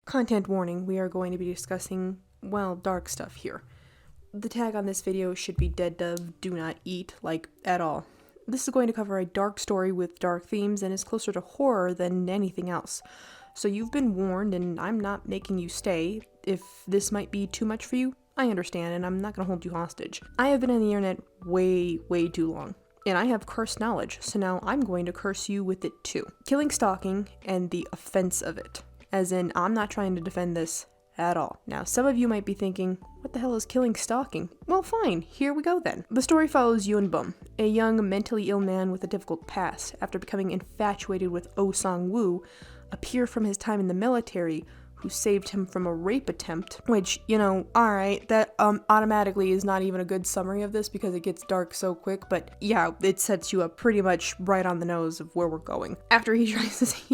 Content warning, we are going to be discussing, well, dark stuff here. The tag on this video should be dead dove, do not eat, like, at all. This is going to cover a dark story with dark themes and is closer to horror than anything else. So you've been warned and I'm not making you stay. If this might be too much for you, I understand and I'm not going to hold you hostage. I have been on the internet way too long. And I have cursed knowledge, so now I'm going to curse you with it too. Killing Stalking and the offense of it. As in, I'm not trying to defend this at all. Now, some of you might be thinking, what the hell is Killing Stalking? Well, fine, here we go then. The story follows Yun Bum, a young, mentally ill man with a difficult past, after becoming infatuated with Oh Sang-woo, a peer from his time in the military, who saved him from a rape attempt, which, alright, that automatically is not even a good summary of this because it gets dark so quick, but yeah, it sets you up pretty much right on the nose of where we're going. After he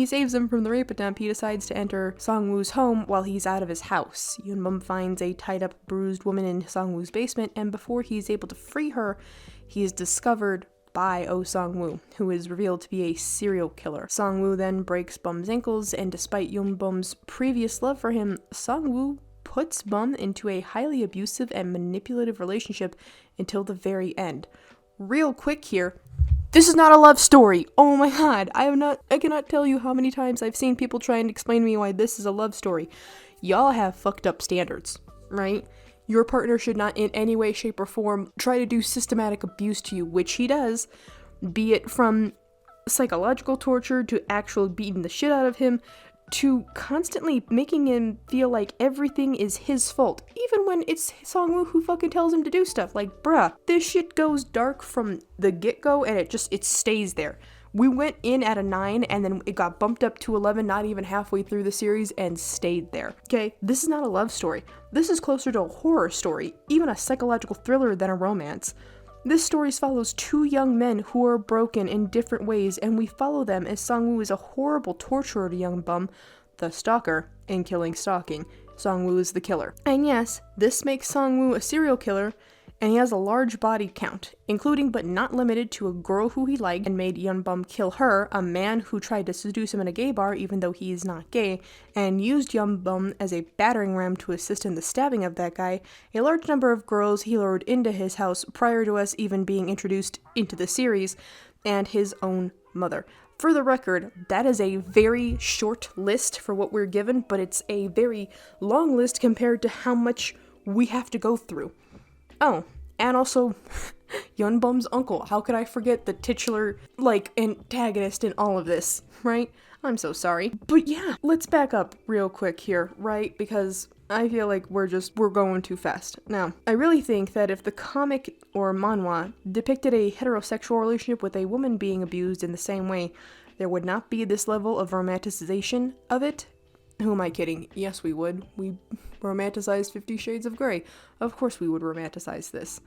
saves him from the rape attempt, he decides to enter Sang-woo's home while he's out of his house. Yun-bum finds a tied-up, bruised woman in Sang-woo's basement, and before he's able to free her, he is discovered by Oh Sang-woo, who is revealed to be a serial killer. Sang-woo then breaks Bum's ankles, and despite Yun-bum's previous love for him, Sang-woo puts Bum into a highly abusive and manipulative relationship until the very end. Real quick here, this is not a love story. Oh my god, I cannot tell you how many times I've seen people try and explain to me why this is a love story. Y'all have fucked up standards, right? Your partner should not in any way, shape, or form try to do systematic abuse to you, which he does, be it from psychological torture to actual beating the shit out of him, to constantly making him feel like everything is his fault, even when it's Sang-woo who fucking tells him to do stuff. Like, bruh, this shit goes dark from the get-go and it stays there. We went in at a 9 and then it got bumped up to 11 not even halfway through the series and stayed there. Okay, this is not a love story. This is closer to a horror story, even a psychological thriller than a romance. This story follows two young men who are broken in different ways, and we follow them as Sang-woo is a horrible torturer to young Bum, the stalker, in Killing Stalking. Sang-woo is the killer. And yes, this makes Sang-woo a serial killer, and he has a large body count, including but not limited to a girl who he liked and made Yun Bum kill her, a man who tried to seduce him in a gay bar even though he is not gay, and used Yun Bum as a battering ram to assist in the stabbing of that guy, a large number of girls he lured into his house prior to us even being introduced into the series, and his own mother. For the record, that is a very short list for what we're given, but it's a very long list compared to how much we have to go through. Oh, and also, Yun Bum's uncle. How could I forget the titular, antagonist in all of this, right? I'm so sorry. But yeah, let's back up real quick here, right? Because I feel like we're going too fast. Now, I really think that if the comic or manhwa depicted a heterosexual relationship with a woman being abused in the same way, there would not be this level of romanticization of it. Who am I kidding? Yes, we would. We romanticized 50 Shades of Grey. Of course we would romanticize this.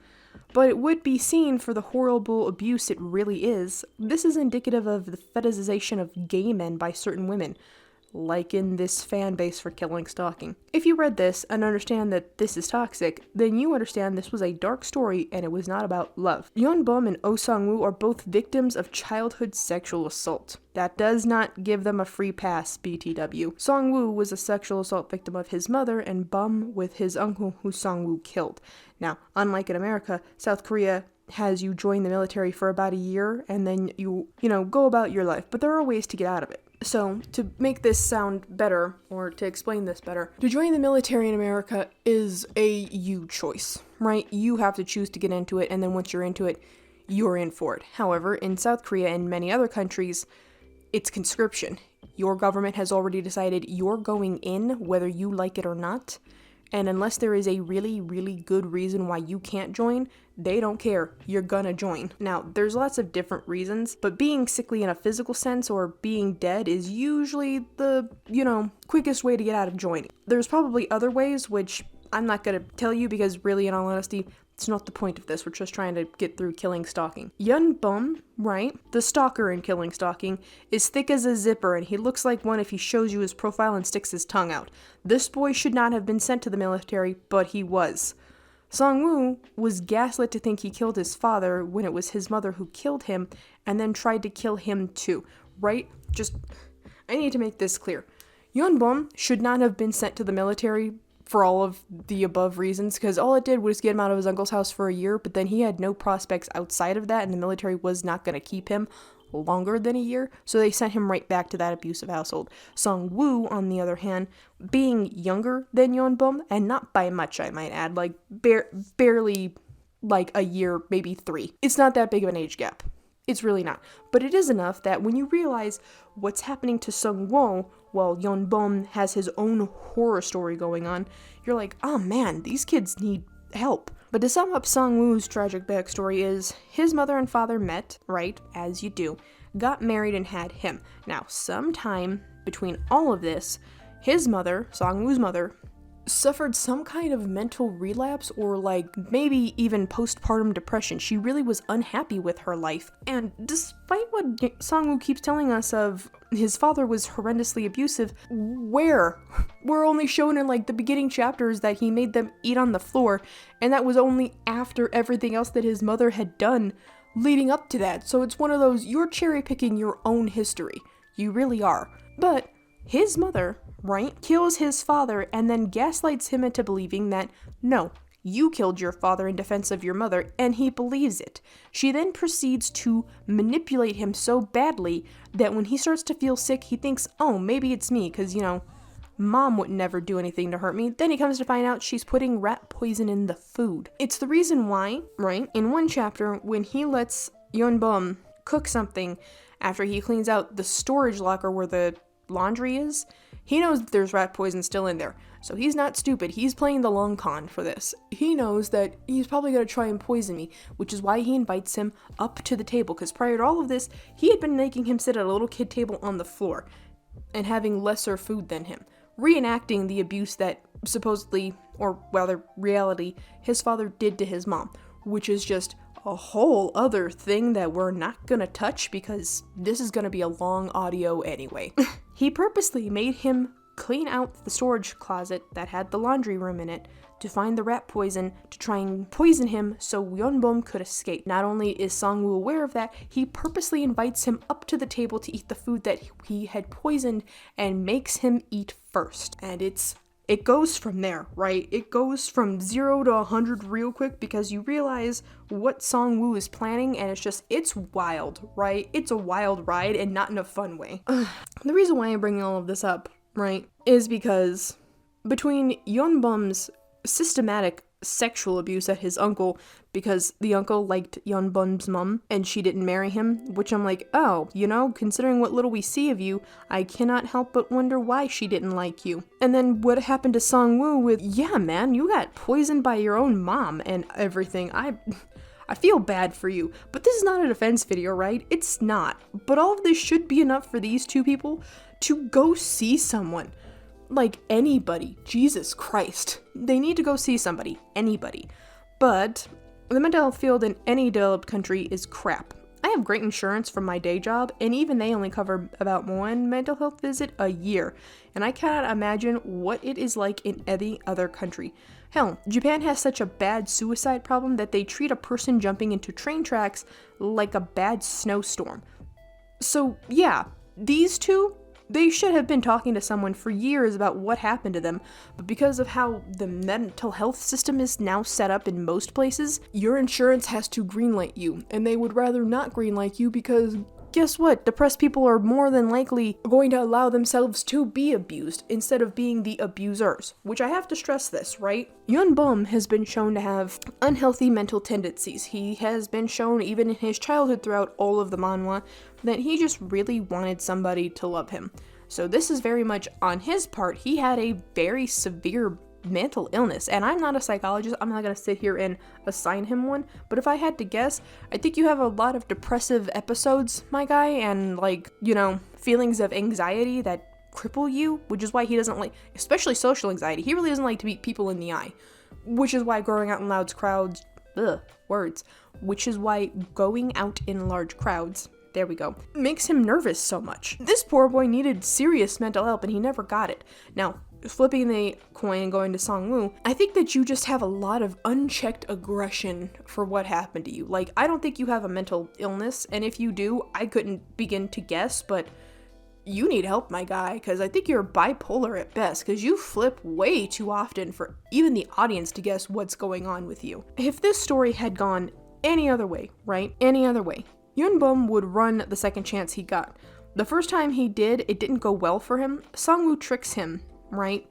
But it would be seen for the horrible abuse it really is. This is indicative of the fetishization of gay men by certain women, like in this fan base for Killing Stalking. If you read this and understand that this is toxic, then you understand this was a dark story and it was not about love. Yun Bum and Oh Sang-woo are both victims of childhood sexual assault. That does not give them a free pass, BTW. Sang-woo was a sexual assault victim of his mother, and Bum with his uncle who Sang-woo killed. Now, unlike in America, South Korea has you join the military for about a year and then you go about your life, but there are ways to get out of it. So, to make this sound better, or to explain this better, to join the military in America is a you choice, right? You have to choose to get into it, and then once you're into it, you're in for it. However, in South Korea and many other countries, it's conscription. Your government has already decided you're going in whether you like it or not, and unless there is a really good reason why you can't join, they don't care. You're gonna join. Now, there's lots of different reasons, but being sickly in a physical sense or being dead is usually the, quickest way to get out of joining. There's probably other ways, which I'm not gonna tell you because really, in all honesty, it's not the point of this. We're just trying to get through Killing Stalking. Yun Bum, right, the stalker in Killing Stalking, is thick as a zipper and he looks like one if he shows you his profile and sticks his tongue out. This boy should not have been sent to the military, but he was. Sang-woo was gaslit to think he killed his father when it was his mother who killed him and then tried to kill him too, right? I need to make this clear. Yeonbum should not have been sent to the military for all of the above reasons, because all it did was get him out of his uncle's house for a year, but then he had no prospects outside of that, and the military was not going to keep him longer than a year, so they sent him right back to that abusive household. Song-woo, on the other hand, being younger than Yeonbum, and not by much, I might add, like barely like a year, maybe 3. It's not that big of an age gap. It's really not. But it is enough that when you realize what's happening to Sung-woo while Yeonbum has his own horror story going on, you're like, oh man, these kids need help. But to sum up Sung-woo's tragic backstory is, his mother and father met, right, as you do, got married and had him. Now, sometime between all of this, his mother, Sung-woo's mother, suffered some kind of mental relapse or like maybe even postpartum depression. She really was unhappy with her life. And despite what Song-woo keeps telling us of his father was horrendously abusive, we're only shown in like the beginning chapters that he made them eat on the floor, and that was only after everything else that his mother had done leading up to that. So it's one of those, you're cherry picking your own history. You really are. But his mother, right, kills his father and then gaslights him into believing that, no, you killed your father in defense of your mother, and he believes it. She then proceeds to manipulate him so badly that when he starts to feel sick, he thinks, oh, maybe it's me, because, you know, mom would never do anything to hurt me. Then he comes to find out she's putting rat poison in the food. It's the reason why, right, in one chapter, when he lets Yeonbum cook something after he cleans out the storage locker where the laundry is, he knows that there's rat poison still in there. So he's not stupid. He's playing the long con for this. He knows that he's probably going to try and poison me, which is why he invites him up to the table, because prior to all of this, he had been making him sit at a little kid table on the floor and having lesser food than him, reenacting the abuse that supposedly, or rather reality, his father did to his mom, which is just a whole other thing that we're not gonna touch because this is gonna be a long audio anyway. He purposely made him clean out the storage closet that had the laundry room in it to find the rat poison to try and poison him so Yeonbum could escape. Not only is Song-woo aware of that, he purposely invites him up to the table to eat the food that he had poisoned and makes him eat first. And it goes from there, right? It goes from 0 to 100 real quick because you realize what Song-woo is planning, and it's wild, right? It's a wild ride, and not in a fun way. The reason why I'm bringing all of this up, right, is because between Yeonbum's systematic sexual abuse at his uncle, because the uncle liked Yeonbum's mom and she didn't marry him, which I'm like, oh, you know, considering what little we see of you, I cannot help but wonder why she didn't like you. And then what happened to Song-woo with, yeah, man, you got poisoned by your own mom and everything. I feel bad for you, but this is not a defense video, right? It's not. But all of this should be enough for these two people to go see someone. Like anybody. Jesus Christ. They need to go see somebody. Anybody. But the mental health field in any developed country is crap. I have great insurance from my day job, and even they only cover about one mental health visit a year. And I cannot imagine what it is like in any other country. Hell, Japan has such a bad suicide problem that they treat a person jumping into train tracks like a bad snowstorm. So yeah, these two, they should have been talking to someone for years about what happened to them, but because of how the mental health system is now set up in most places, your insurance has to greenlight you, and they would rather not greenlight you because guess what? Depressed people are more than likely going to allow themselves to be abused instead of being the abusers, which I have to stress this, right? Yeonbum has been shown to have unhealthy mental tendencies. He has been shown even in his childhood throughout all of the manhwa that he just really wanted somebody to love him. So this is very much on his part. He had a very severe mental illness, and I'm not a psychologist. I'm not gonna sit here and assign him one, but if I had to guess, I think you have a lot of depressive episodes, my guy, and like, you know, feelings of anxiety that cripple you, which is why he doesn't like, especially social anxiety, he really doesn't like to meet people in the eye, which is why growing out in loud crowds, which is why going out in large crowds, there we go, makes him nervous so much. This poor boy needed serious mental help and he never got it. Now, flipping the coin and going to Song-woo, I think that you just have a lot of unchecked aggression for what happened to you. Like, I don't think you have a mental illness, and if you do, I couldn't begin to guess, but you need help, my guy, because I think you're bipolar at best, because you flip way too often for even the audience to guess what's going on with you. If this story had gone any other way, right? Any other way, Yunbum would run the second chance he got. The first time he did, it didn't go well for him. Songwoo tricks him, right?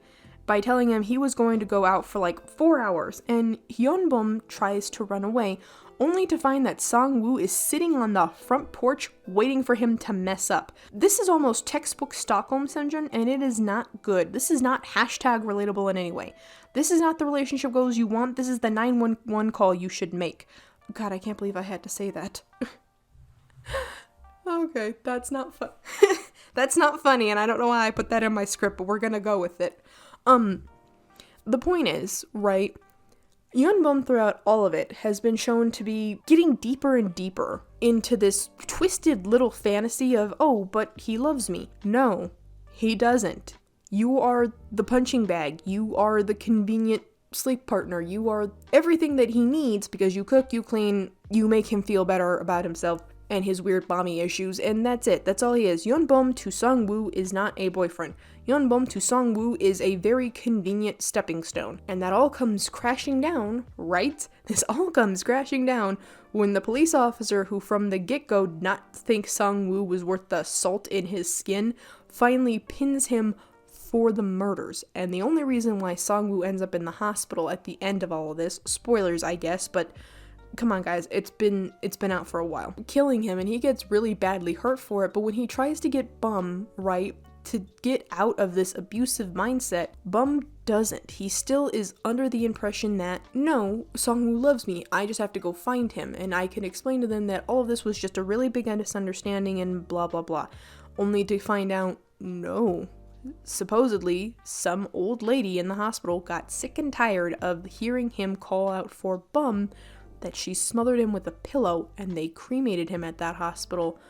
By telling him he was going to go out for like 4 hours, and Hyunbum tries to run away, only to find that Songwoo is sitting on the front porch waiting for him to mess up. This is almost textbook Stockholm Syndrome, and it is not good. This is not hashtag relatable in any way. This is not the relationship goals you want. This is the 911 call you should make. God, I can't believe I had to say that. Okay, that's not fun. That's not funny, and I don't know why I put that in my script, but we're gonna go with it. The point is, right, Yunbum throughout all of it has been shown to be getting deeper and deeper into this twisted little fantasy of, oh, but he loves me. No, he doesn't. You are the punching bag. You are the convenient sleep partner. You are everything that he needs because you cook, you clean, you make him feel better about himself and his weird mommy issues, and that's it. That's all he is. Yunbum to Songwoo is not a boyfriend. Yunbum to Songwoo is a very convenient stepping stone. And that all comes crashing down, right? This all comes crashing down when the police officer who from the get-go did not think Songwoo was worth the salt in his skin finally pins him for the murders. And the only reason why Songwoo ends up in the hospital at the end of all of this, spoilers I guess, but come on guys, it's been out for a while, killing him, and he gets really badly hurt for it. But when he tries to get Bum, right, to get out of this abusive mindset, Bum doesn't. He still is under the impression that, no, Songwoo loves me, I just have to go find him, and I can explain to them that all of this was just a really big misunderstanding and blah blah blah. Only to find out, no. Supposedly, some old lady in the hospital got sick and tired of hearing him call out for Bum, that she smothered him with a pillow and they cremated him at that hospital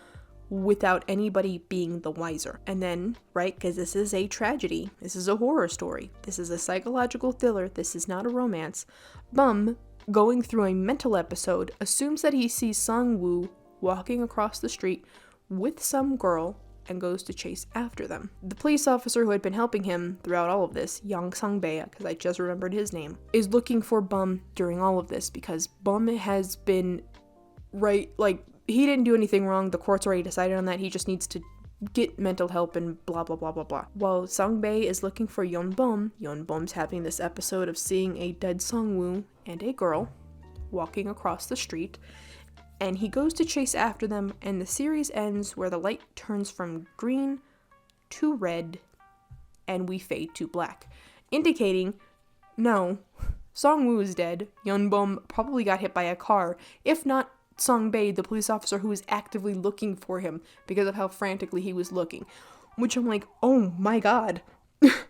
without anybody being the wiser. And then, right, because this is a tragedy, this is a horror story, this is a psychological thriller, this is not a romance, Bum, going through a mental episode, assumes that he sees Songwoo walking across the street with some girl and goes to chase after them. The police officer who had been helping him throughout all of this, Yang Sang-bae, because I just remembered his name, is looking for Bum during all of this because Bum has been, right, like, he didn't do anything wrong, the court's already decided on that, he just needs to get mental help and blah blah blah blah blah. While Sang-bae is looking for Yunbum's having this episode of seeing a dead Songwoo and a girl walking across the street, and he goes to chase after them, and the series ends where the light turns from green to red, and we fade to black, indicating, no, Songwoo is dead, Yunbum probably got hit by a car, if not Sang-bae, the police officer who is actively looking for him because of how frantically he was looking. Which I'm like, oh my god,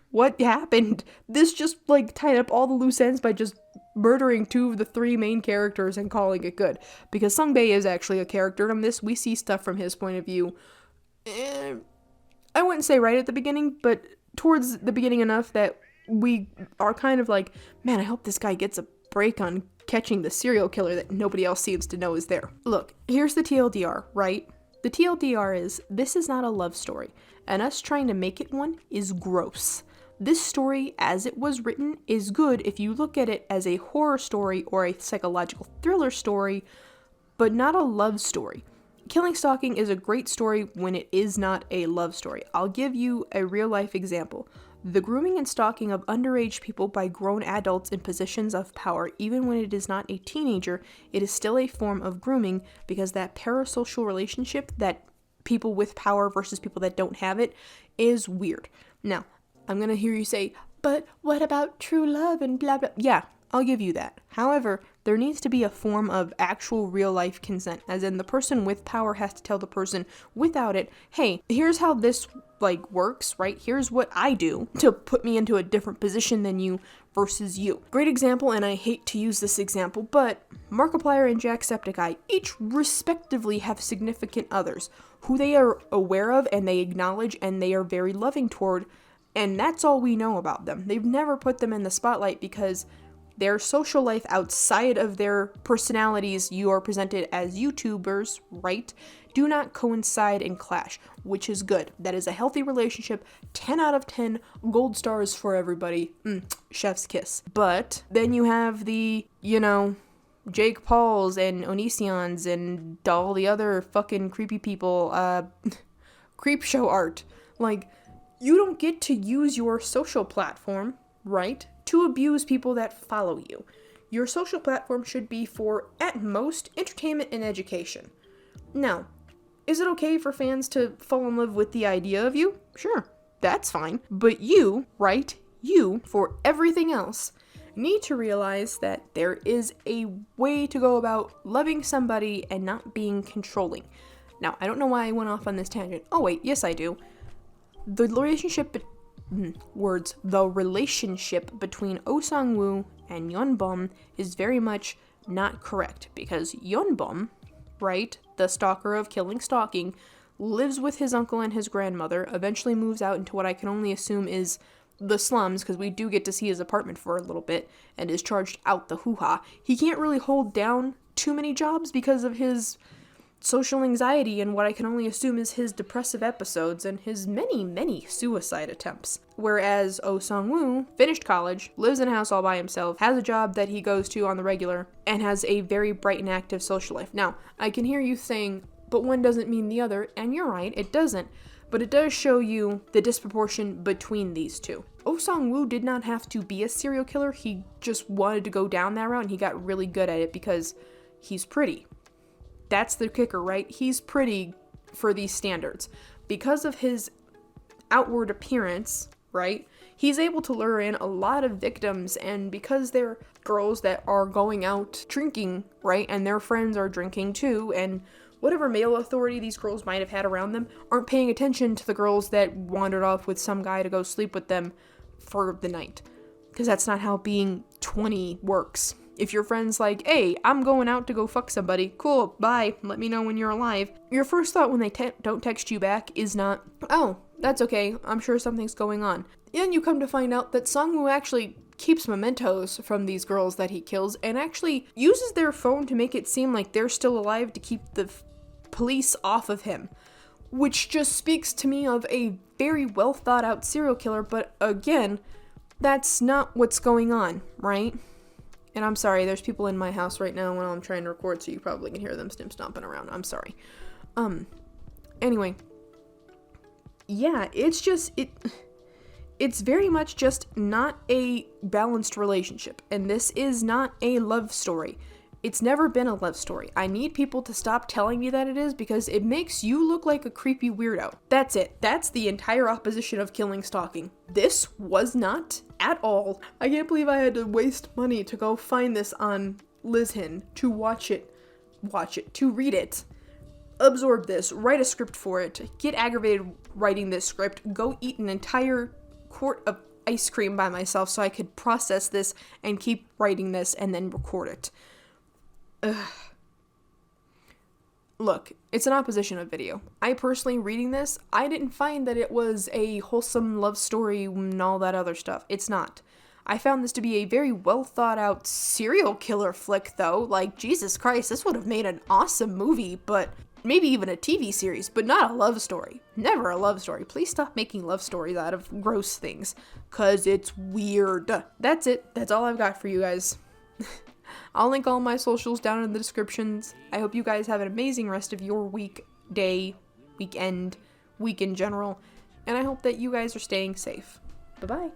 what happened? This just, like, tied up all the loose ends by just murdering 2 of the 3 main characters and calling it good. Because Sang-bae is actually a character in this. We see stuff from his point of view. I wouldn't say right at the beginning, but towards the beginning enough that we are kind of like, man, I hope this guy gets a break on catching the serial killer that nobody else seems to know is there. Look, here's the TLDR, right? The TLDR is, this is not a love story, and us trying to make it one is gross. This story, as it was written, is good if you look at it as a horror story or a psychological thriller story, but not a love story. Killing Stalking is a great story when it is not a love story. I'll give you a real-life example. The grooming and stalking of underage people by grown adults in positions of power, even when it is not a teenager, it is still a form of grooming because that parasocial relationship that people with power versus people that don't have it is weird. Now, I'm gonna hear you say, but what about true love and blah blah? Yeah, I'll give you that. However, there needs to be a form of actual real life consent, as in the person with power has to tell the person without it, hey, here's how this works, right? Here's what I do to put me into a different position than you versus you. Great example, and I hate to use this example, but Markiplier and Jacksepticeye each respectively have significant others who they are aware of and they acknowledge and they are very loving toward, and that's all we know about them. They've never put them in the spotlight because their social life outside of their personalities you are presented as YouTubers, right, do not coincide and clash, which is good. That is a healthy relationship. 10 out of 10 gold stars for everybody. Chef's kiss. But then you have the, Jake Pauls and Onisions and all the other fucking creepy people, creep show art. Like, you don't get to use your social platform, right, to abuse people that follow you. Your social platform should be for, at most, entertainment and education. Now, is it okay for fans to fall in love with the idea of you? Sure, that's fine. But you, right, you, for everything else, need to realize that there is a way to go about loving somebody and not being controlling. Now, I don't know why I went off on this tangent. Oh wait, yes I do. The relationship between Oh Sang-woo and Yeonbum is very much not correct, because Yeonbum, right, the stalker of Killing Stalking, lives with his uncle and his grandmother, eventually moves out into what I can only assume is the slums, because we do get to see his apartment for a little bit, and is charged out the hoo-ha. He can't really hold down too many jobs because of his social anxiety and what I can only assume is his depressive episodes and his many, many suicide attempts. Whereas Oh Sang-woo finished college, lives in a house all by himself, has a job that he goes to on the regular, and has a very bright and active social life. Now, I can hear you saying, but one doesn't mean the other, and you're right, it doesn't. But it does show you the disproportion between these two. Oh Sang-woo did not have to be a serial killer, he just wanted to go down that route, and he got really good at it because he's pretty. That's the kicker, right? He's pretty for these standards. Because of his outward appearance, right, he's able to lure in a lot of victims, and because they're girls that are going out drinking, right, and their friends are drinking too, and whatever male authority these girls might have had around them aren't paying attention to the girls that wandered off with some guy to go sleep with them for the night. Because that's not how being 20 works. If your friend's like, hey, I'm going out to go fuck somebody, cool, bye, let me know when you're alive, your first thought when they don't text you back is not, oh, that's okay, I'm sure something's going on. And you come to find out that Sang-woo actually keeps mementos from these girls that he kills and actually uses their phone to make it seem like they're still alive to keep the police off of him. Which just speaks to me of a very well thought out serial killer, but again, that's not what's going on, right? And I'm sorry, there's people in my house right now while I'm trying to record, so you probably can hear them stomping around. I'm sorry. Anyway. Yeah, it's just, it's very much just not a balanced relationship. And this is not a love story. It's never been a love story. I need people to stop telling me that it is, because it makes you look like a creepy weirdo. That's it. That's the entire opposition of Killing Stalking. This was not at all. I can't believe I had to waste money to go find this on Lizhin, to watch it, to read it, absorb this, write a script for it, get aggravated writing this script, go eat an entire quart of ice cream by myself so I could process this and keep writing this and then record it. Ugh. Look, it's an opposition of video. I personally, reading this, I didn't find that it was a wholesome love story and all that other stuff. It's not. I found this to be a very well thought out serial killer flick, though. Like, Jesus Christ, this would have made an awesome movie, but maybe even a TV series, but not a love story. Never a love story. Please stop making love stories out of gross things, 'cause it's weird. That's it. That's all I've got for you guys. I'll link all my socials down in the descriptions. I hope you guys have an amazing rest of your week, day, weekend, week in general, and I hope that you guys are staying safe. Bye-bye.